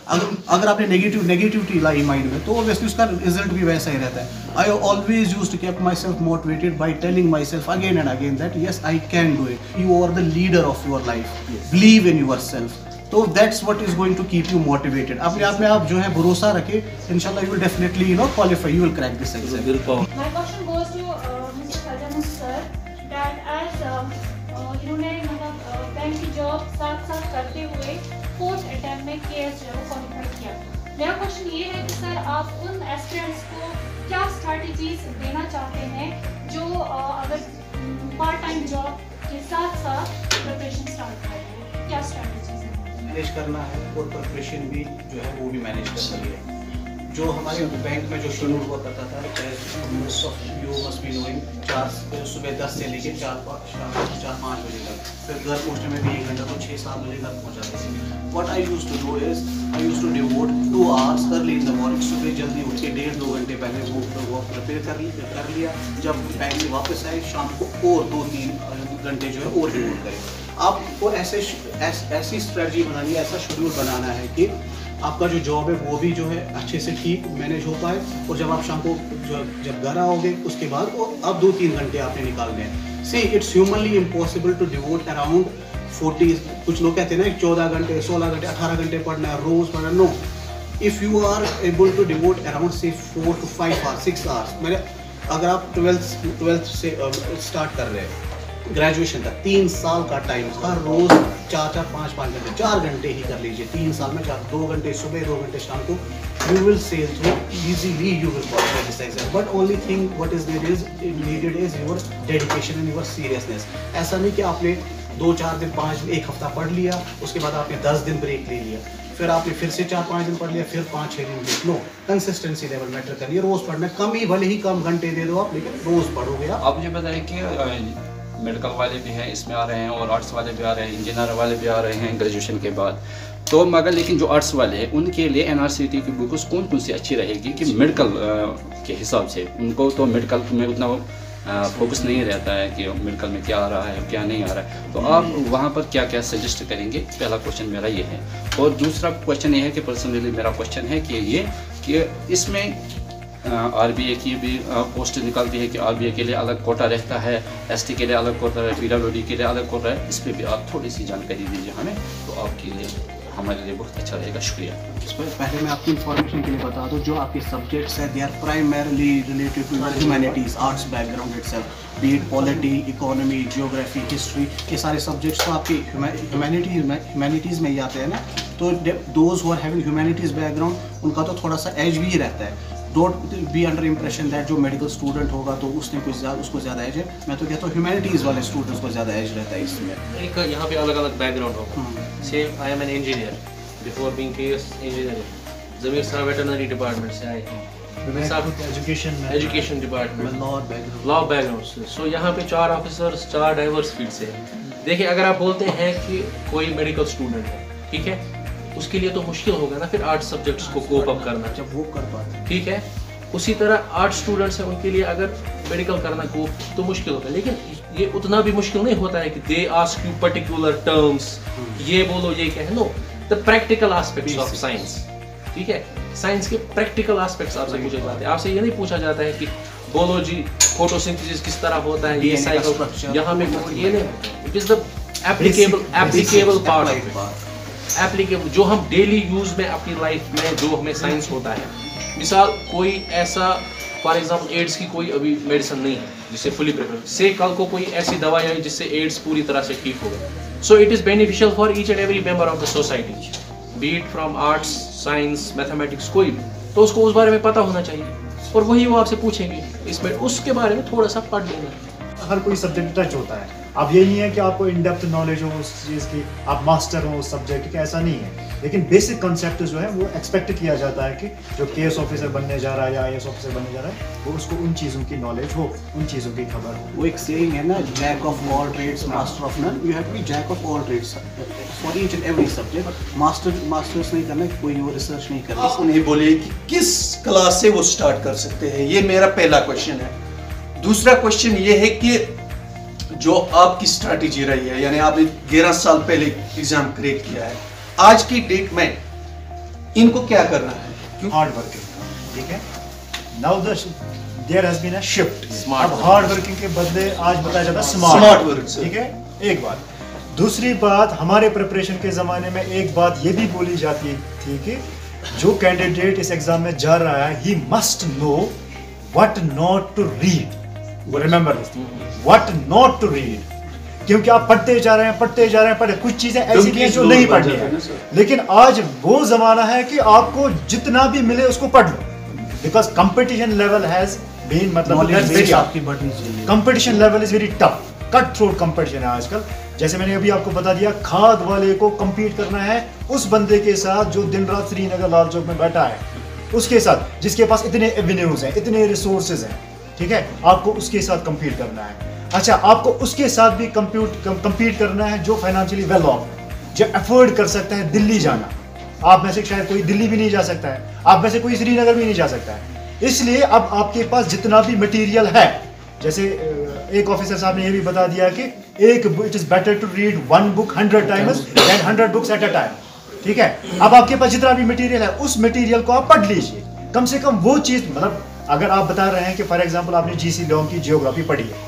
अगर आपने नेगेटिविटी लाई माइंड में तो ऑब्वियसली उसका रिजल्ट भी वैसा ही रहता है। I always use to keep myself motivated by telling myself again and again that yes I can do it, you are the leader of your life, believe in yourself. तो that's what is going to keep you motivated. अपने आप में आप जो है भरोसा रखे, इंशाल्लाह you will definitely qualify, you will crack this exam. My question goes to Mr. Khajamus sir that as इन्होंने मतलब बैंक की जॉब साथ साथ करते हुए 4th अटेम्प्ट में केएस जो है क्वालिफाई किया। मेरा क्वेश्चन ये है कि सर आप उन एस्पिरेंट्स को क्या स्ट्रैटेजीज देना चाहते हैं जो अगर पार्ट टाइम जॉब के साथ साथ प्रिपरेशन स्टार्ट कर रहे हैं, क्या स्ट्रैटेजीज हैं? मैनेज करना है और प्रिपरेशन भी जो है वो भी मैनेज करनी है। जो हमारे बैंक में जो शेड्यूल हुआ करता था, most of you must be knowing, सुबह 10 से लेकर 4-5 बजे तक, फिर घर पहुँचने में भी 1 घंटा, तो 6-7 बजे घर पहुँच जाते थे। What I used to do is I used to devote 2 hours early in the morning. सुबह जल्दी उठ के 1.5-2 घंटे पहले वो प्रिपेयर कर लिया। जब बैंक से वापस आए शाम को और 2-3 घंटे जो है और डिवोट करें। आपको ऐसी स्ट्रेटजी बनानी है, ऐसा शेड्यूल बनाना है कि आपका जो जॉब है वो भी जो है अच्छे से ठीक मैनेज हो पाए, और जब आप शाम को जब घर आओगे उसके बाद अब 2-3 घंटे आपने निकालने हैं। See it's humanly impossible to devote around 40, कुछ लोग कहते हैं ना 14 घंटे 16 घंटे 18 घंटे पढ़ना है, रोज पढ़ना। No, if you are able to devote around से 4 to 5 hours 6 hours, मैंने अगर आप 12th से स्टार्ट कर रहे हैं ग्रेजुएशन तक 3 साल का टाइम, हर रोज 4-4 5-5 घंटे 4 घंटे ही कर लीजिए। 3 साल में 2 घंटे सुबह 2 घंटे शाम को, you will sail through easily, you will qualify this exam. But only thing what is needed is your dedication and your seriousness. ऐसा नहीं कि आपने 2-4 दिन 1 हफ्ता पढ़ लिया, उसके बाद आपने 10 दिन ब्रेक ले लिया, फिर आपने फिर से 4-5 दिन पढ़ लिया, फिर 5-6 दिन break. No, consistency level matter करिए। रोज पढ़ना, कम ही भले ही कम घंटे दे दो आप, लेकिन रोज पढ़ोगे आप मुझे बताएं कि मेडिकल वाले भी हैं इसमें आ रहे हैं, और आर्ट्स वाले भी आ रहे हैं, इंजीनियर वाले भी आ रहे हैं ग्रेजुएशन के बाद, तो मगर लेकिन जो आर्ट्स वाले हैं उनके लिए एनआरसीटी की बुक्स कौन कौन सी अच्छी रहेगी कि मेडिकल के हिसाब से? उनको तो मेडिकल में उतना फोकस नहीं रहता है कि मेडिकल में क्या आ रहा है क्या नहीं आ रहा है, तो आप वहाँ पर क्या क्या सजेस्ट करेंगे? पहला क्वेश्चन मेरा ये है। और दूसरा क्वेश्चन ये है कि पर्सनली मेरा क्वेश्चन है कि इसमें आरबीए की भी पोस्ट निकलती है कि आरबीए के लिए अलग कोटा रहता है, एसटी के लिए अलग कोटा है, पीडब्ल्यूडी के लिए अलग कोटा है। इस पर भी आप थोड़ी सी जानकारी दीजिए हमें, तो आपके लिए हमारे लिए बहुत अच्छा रहेगा। शुक्रिया। पहले मैं आपकी इन्फॉर्मेशन के लिए बता दूं, जो आपके सब्जेक्ट्स हैं they are primarily related to humanities, arts background itself, be it polity, economy, geography, history, ये सारे सब्जेक्ट्स तो आपके ह्यूमैनिटीज़ में ही आते हैं ना। तो those who are having humanities background उनका तो थोड़ा सा एज भी रहता है। Don't be under impression that जो मेडिकल स्टूडेंट होगा तो उसने कुछ उसको ज़्यादा एज है। मैं तो कहता हूँ ह्यूमैनिटीज़ वाले स्टूडेंट्स को ज़्यादा एज रहता है इसमें। एक यहाँ पे अलग अलग बैकग्राउंड होगा। Same I am an engineer, before being KS engineering, Zameer साहब वेटरनरी डिपार्टमेंट से आए हैं, एजुकेशन डिपार्टमेंट, लॉ बैकग्राउंड से। सो यहाँ पे 4 ऑफिसर्स 4 डाइवर्स फील्ड से हैं। देखिए, अगर आप बोलते हैं कि कोई मेडिकल स्टूडेंट है, ठीक है, उसके लिए तो मुश्किल होगा ना फिर आर्ट सब्जेक्ट्स को कोप अप करना, जब वो कर पाते, ठीक है। उसी तरह आर्ट स्टूडेंट्स हैं, उनके लिए अगर मेडिकल करना कोप तो मुश्किल होगा, लेकिन ये उतना भी मुश्किल नहीं होता है कि they ask you particular terms, ये बोलो ये क्या है। No, the practical aspects of science, ठीक है। साइंस के प्रैक्टिकल एस्पेक्ट्स आपसे पूछे जाते हैं। आपसे ये नहीं पूछा जाता है कि बोलो जी फोटोसिंथेसिस किस तरह होता है, ये साइकिल यहाँ में ये नहीं। It is the applicable part of it, applicable जो हम डेली यूज में अपनी लाइफ में जो हमें साइंस होता है। मिसाल कोई ऐसा, फॉर एग्जांपल एड्स की कोई अभी मेडिसिन नहीं है जिससे फुली प्रिपेयर से कल को कोई ऐसी दवाई आई जिससे एड्स पूरी तरह से ठीक होगा। So it is beneficial for each and every member of the society, B it from arts, science, mathematics, कोई भी, तो उसको उस बारे में पता होना चाहिए और वही वो आपसे पूछेंगे, इसमें उसके बारे में थोड़ा सा पढ़ लेना। हर कोई सब्जेक्ट टच होता है। अब ये नहीं है कि आपको इन डेप्थ नॉलेज हो उस चीज़ की, आप मास्टर हो उस सब्जेक्ट का, ऐसा नहीं है। लेकिन बेसिक कॉन्सेप्ट जो है वो एक्सपेक्ट किया जाता है कि जो केएस ऑफिसर बनने जा रहा है या आईएएस ऑफिसर बनने जा रहा है वो उसको उन चीज़ों की नॉलेज हो, उन चीज़ों की खबर हो। वो एक सेइंग है ना, jack of all trades master of none. You have to be jack of all trades for each and every subject. Masters नहीं करना, कोई वो रिसर्च नहीं करना। आप उन्हें बोलिए कि किस क्लास से वो स्टार्ट कर सकते हैं, ये मेरा पहला क्वेश्चन है। दूसरा क्वेश्चन ये है कि जो आपकी स्ट्रैटेजी रही है, यानी आपने 11 साल पहले एग्जाम क्रैक किया है, आज की डेट में इनको क्या करना है? हार्ड वर्किंग, ठीक है। Now there has been a shift. Smart अब हार्ड वर्किंग के बदले आज बताया जाता है Smart स्मार्ट work, sir. ठीक है, एक बात। दूसरी बात, हमारे प्रिपरेशन के ज़माने में एक बात ये भी बोली जाती थी कि जो कैंडिडेट इस एग्जाम में जा रहा है, he must know what not to read. Remember what not to read, क्योंकि आप पढ़ते जा रहे हैं कुछ चीजें ऐसी भी हैं जो नहीं पढ़नी है। लेकिन आज वो जमाना है कि आपको जितना भी मिले उसको पढ़ लो, because competition level has been, मतलब आपकी बढ़नी चाहिए। Competition level is very tough, cut throat competition है आजकल। जैसे मैंने अभी आपको बता दिया, खाद वाले को compete करना है उस बंदे के साथ जो दिन रात श्रीनगर लाल चौक में बैठा है, उसके साथ जिसके पास इतने एवेन्यूज हैं, इतने रिसोर्सेज हैं, ठीक है, आपको उसके साथ compete करना है। अच्छा, आपको उसके साथ भी compete करना है जो फाइनेंशियली वेल ऑफ, जो अफोर्ड कर सकता है दिल्ली जाना। आप में से शायद कोई दिल्ली भी नहीं जा सकता है, आप में से कोई श्रीनगर भी नहीं जा सकता है। इसलिए अब आपके पास जितना भी मटेरियल है, जैसे एक ऑफिसर साहब ने ये भी बता दिया कि एक it is better to read one book 100 times than 100 books at a time, ठीक है। अब आपके पास जितना भी मटेरियल है, उस मटेरियल को आप पढ़ लीजिए। कम से कम वो चीज, मतलब अगर आप बता रहे हैं कि फॉर एग्जांपल आपने जीसी लॉन्ग की जियोग्राफी पढ़ी है,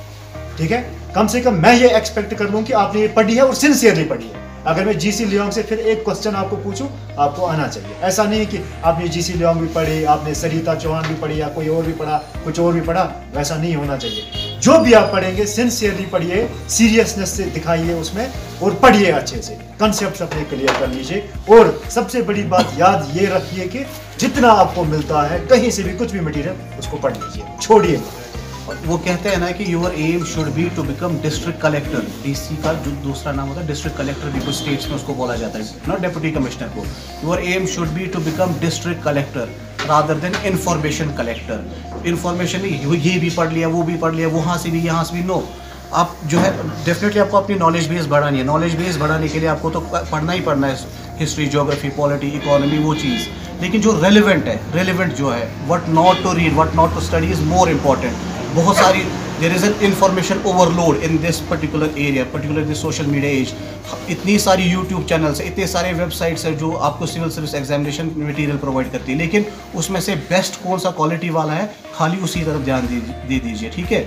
ठीक है, कम से कम मैं ये एक्सपेक्ट कर लूं कि आपने ये पढ़ी है और सिंसियरली पढ़ी है। अगर मैं जीसी लियोंग से फिर एक क्वेश्चन आपको पूछूं, आपको आना चाहिए। ऐसा नहीं कि आपने जीसी लियोंग भी पढ़ी, आपने सरिता चौहान भी पढ़ी, या कोई और भी पढ़ा, कुछ और भी पढ़ा, वैसा नहीं होना चाहिए। जो भी आप पढ़ेंगे सिंसियरली पढ़िए, सीरियसनेस से दिखाइए उसमें, और पढ़िए अच्छे से, कंसेप्ट अपने क्लियर कर लीजिए। और सबसे बड़ी बात याद ये रखिए कि जितना आपको मिलता है कहीं से भी कुछ भी मटेरियल, उसको पढ़ लीजिए, छोड़िए। वो कहते हैं ना कि your aim should be to become district collector. DC का जो दूसरा नाम होता है डिस्ट्रिक्ट कलेक्टर, भी कुछ स्टेट्स में उसको बोला जाता है, नॉट डेप्यूटी कमिश्नर को। Your aim should be to become district collector rather than information collector. Information ये भी पढ़ लिया, वो भी पढ़ लिया, वहाँ से भी यहाँ से भी, नो। आप जो है डेफिनेटली आपको अपनी नॉलेज बेस बढ़ानी है। नॉलेज बेस बढ़ाने के लिए आपको तो पढ़ना ही पढ़ना है, हिस्ट्री, ज्योग्राफी, पॉलिटी, इकोनॉमी, वो चीज़। लेकिन जो रेलिवेंट है, रेलिवेंट जो है, what not to read, what not to study is more important. बहुत सारी there is an information overload in this particular area, particular this social media age. इतनी सारी यूट्यूब चैनल्स है, इतने सारे वेबसाइट्स है जो आपको civil service examination material provide करती है, लेकिन उसमें से बेस्ट कौन सा क्वालिटी वाला है, खाली उसी तरफ ध्यान दे दीजिए, ठीक है।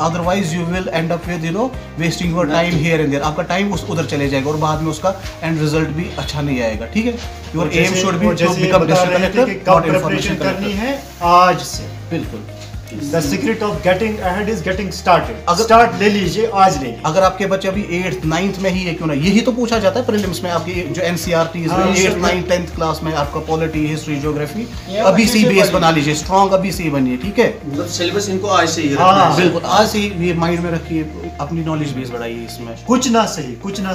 Otherwise you will end up with wasting your time here and there. आपका टाइम उधर चले जाएगा और बाद में उसका एंड रिजल्ट भी अच्छा नहीं आएगा, ठीक है। Your aim should be to become district collector, not information करनी है आज से। बिल्कुल। The secret of getting ahead is getting started. Start ले लीजिए, आज ले लीजिए। अगर आपके बच्चे अभी 8th 9th में ही है, क्यों ना, यही तो पूछा जाता है प्रीलिम्स में आपकी जो NCERT 8th 9th 10th class में आपका पॉलिटी, हिस्ट्री, ज्योग्राफी, अभी से बेस बना लीजिए, स्ट्रॉन्ग अभी से ही बनिए, ठीक है। मतलब सिलेबस इनको आज से ही हाँ, रखना है। बिल्कुल, आज से ही माइंड में रखिए, अपनी नॉलेज बेस बढ़ाइए इसमें। कुछ ना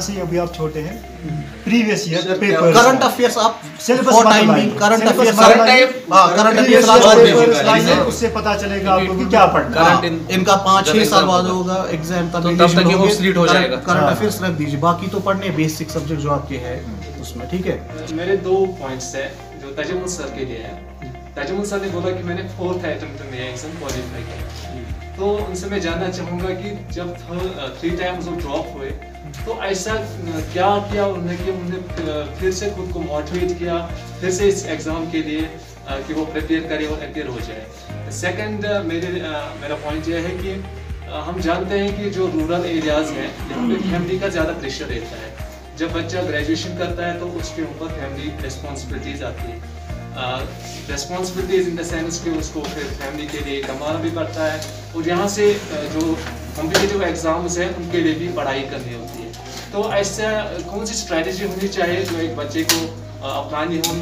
सही, अभी आप छोटे हैं, previous year papers, current affairs आप सिलेबस फॉर टाइम भी करंट अफेयर्स, करंट अफेयर्स उससे पता चलेगा आपको कि क्या पढ़ना है। इनका 5-6 साल बाद होगा एग्जाम, तब तक ये obsolete हो जाएगा। करंट अफेयर्स रख दीजिए, बाकी तो पढ़ने बेसिक सब्जेक्ट जो आपके हैं उसमें, ठीक है। मेरे 2 पॉइंट्स है जो तजमुल सर के लिए है। तजमुल सर ने बोला कि मैंने 4th अटेम्प्ट में एग्जाम क्वालिफाई किया, तो उनसे मैं जानना चाहूँगा कि जब 3 टाइम्स वो ड्रॉप हुए तो ऐसा क्या किया उन्होंने कि उन्होंने फिर से खुद को मोटिवेट किया फिर से इस एग्ज़ाम के लिए कि वो प्रिपेयर करे और अपीयर हो जाए। सेकंड मेरा पॉइंट यह है कि हम जानते हैं कि जो रूरल एरियाज़ हैं यहाँ पे फैमिली का ज़्यादा प्रेशर रहता है। जब बच्चा ग्रेजुएशन करता है तो उसके ऊपर फैमिली रिस्पॉन्सिबिलिटीज़ आती है, रिस्पॉन्सिबिलिटीज़ इन द सेंस कि उसको फिर फैमिली के लिए कमाना भी पड़ता है और यहाँ से जो कॉम्पिटिटिव एग्ज़ाम्स हैं उनके लिए भी पढ़ाई करनी होती है। तो ऐसा कौन सी स्ट्रैटेजी होनी चाहिए जो एक बच्चे को अपनानी हो,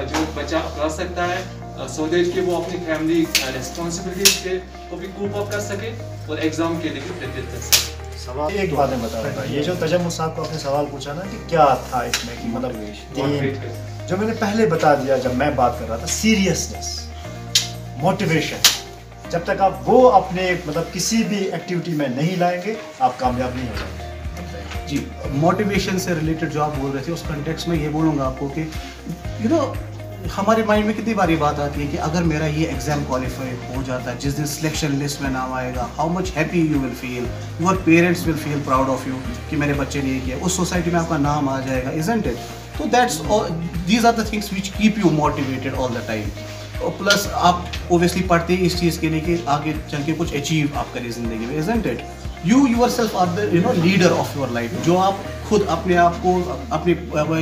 जो बच्चा अपना सकता है सो दैट कि वो अपनी फैमिली रिस्पॉन्सिबिलिटीज़ के को भी कूप अप कर सके और एग्ज़ाम के लिए भी प्रिपेयर कर सके। सवाल एक बात मैं बता रहा था, ये जो तजम्मुल साहब को आपने सवाल पूछा ना कि क्या था इसमें कि मतलब जो मैंने पहले बता दिया जब मैं बात कर रहा था, सीरियसनेस, मोटिवेशन। जब तक आप वो अपने मतलब किसी भी एक्टिविटी में नहीं लाएंगे आप कामयाब नहीं हो जाएंगे। जी, मोटिवेशन से रिलेटेड जो आप बोल रहे थे उस कंटेक्स्ट में ये बोलूँगा आपको कि यू नो हमारे माइंड में कितनी बारी बात आती है कि अगर मेरा ये एग्ज़ाम क्वालिफाई हो जाता है, जिस दिन सिलेक्शन लिस्ट में नाम आएगा, how much happy you will feel, your parents will feel proud of you कि मेरे बच्चे ने ये किया, उस सोसाइटी में आपका नाम आ जाएगा, इज़न्ट इट। तो that's these are the things which keep you motivated all the time. और प्लस आप ओबियसली पढ़ते हैं इस चीज़ के लिए कि आगे चल के कुछ अचीव आप करें ज़िंदगी में, isn't it? You yourself are the leader of your life. जो आप खुद अपने आप को अपने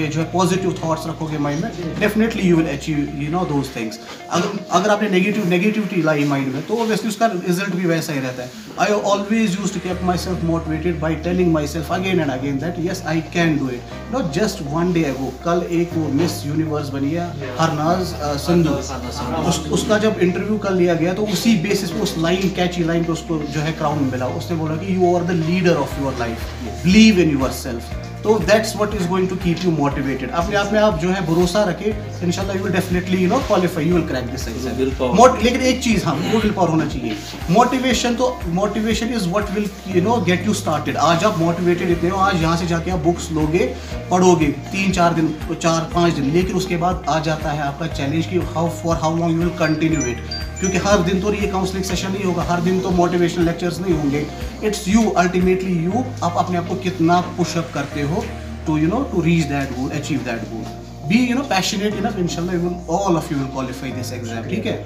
जो है पॉजिटिव थॉट्स रखोगे माइंड में, definitely you will achieve those things. अगर आपने नेगेटिविटी लाई माइंड में तो ऑब्वियसली उसका रिजल्ट भी वैसा ही रहता है। I always used to keep myself motivated by telling myself again and again that yes I can do it. Not just one day ago, कल एक वो मिस यूनिवर्स बनी है हरनाज संधू, उसका जब इंटरव्यू कर लिया गया तो उसी बेसिस पे उस लाइन, कैची लाइन पे उसको जो है क्राउन मिला। उसने बोला कि you are the leader of your life, believe in yourself. तो that's what is going to keep you motivated. अपने आप में आप जो है भरोसा रखे, इंशाल्लाह you will definitely qualify, you will crack this exam. लेकिन एक चीज, हाँ, वो विल पावर होना चाहिए। Motivation is what will get you started. आज आप मोटिवेटेड इतने हो, आज यहाँ से जाके आप बुक्स लोगे, पढ़ोगे 3-4 दिन, 4-5 दिन, लेकिन उसके बाद आ जाता है आपका चैलेंज कि how long you will continue it. क्योंकि हर दिन तो ये काउंसलिंग सेशन नहीं होगा, हर दिन तो मोटिवेशनल लेक्चर्स नहीं होंगे। इट्स यू, अल्टीमेटली यू, आप अपने आप को कितना पुशअप करते हो to reach that goal, achieve that goal. Be passionate enough, इंशाल्लाह all of you will qualify this exam. ठीक है।